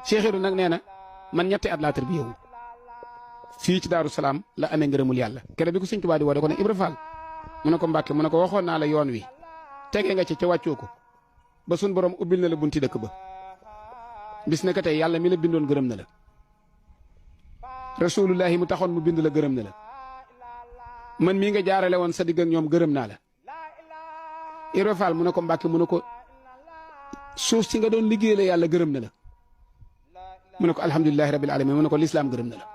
Cheikh Ibra nag nee na man ñetti at laa tarbiya wu fii ci Daaru Salaam la amee ngërëmul yàlla kere bi ko Sëñ Tuubaa di woo da ko ne Ibra Fall mu ne ko Mbàkke mu ne ko waxoon naa la yoon wi tege nga ca wàccoo ko ba sun borom ubbil na la bunti dëkk ba bis na ko tey yàlla mi la bindoon gërëm na la rasulullahi mu taxoon mu bind la gërëm na la man mii nga jaarale woon sa digg ak ñoom gërëm naa la Ibra Fall mu ne ko Mbàkke mu ne ko suuf si nga doon liggéey la yàlla gërëm na la mu ne ko alhamdulilahi rabbil alamin mu ne ko lislaam gërëm na la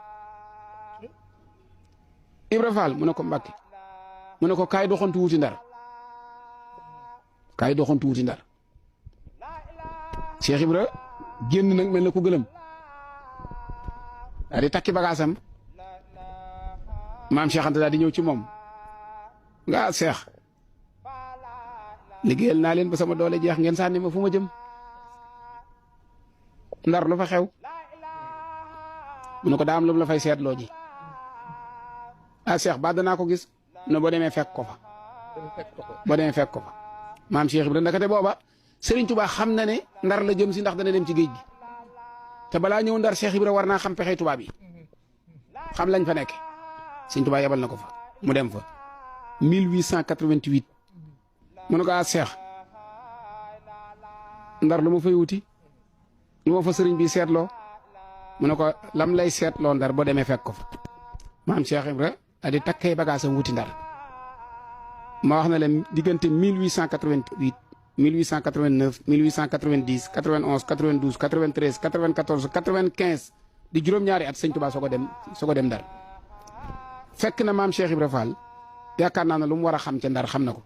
Ibra Fall mu ne ko Mbàkke mu ne ko kaay doxantu wuti ndar kaay doxantu wuti ndar Cheikh Ibra génn nag mel na ko gëlëm daa di takki bagaasam maam Cheikh Anta daa di ñëw ci moom nga Cheikh liggéeyal naa leen ba sama doole jeex ngeen sànni ma fu ma jëm ndar lu fa xew mu ne ko daa am lu la fay seetloo ji Cheikh ba danaa ko gis ne boo demee fekk ko fa boo demee fekk ko fa maam Cheikh Ibra ndakate booba Serigne Touba xam na ne ndar la jëm si ndax dana dem ci géej gi te balaa ñëw ndar Cheikh Ibra war naa xam pexe tubaab yi xam lañ fa nekk Serigne Touba yebal na ko fa mu dem fa 1888 mu ne ko Cheikh ndar lu ma fay wuti lu ma fa sëriñ bi seetloo mu ne ko lam lay seetloo ndar boo demee fekk ko fa maam Cheikh Ibra a di takkay bagaasam wuti ndar ma wax na leen diggante 1888 1889 1890 91 92 93 94 95 di juróom-ñaari at sëñ Tuubaa soo ko dem ndar fekk na maam Cheikh Ibra Fall yaakaar naa ne lu mu war a xam ca ndar xam na ko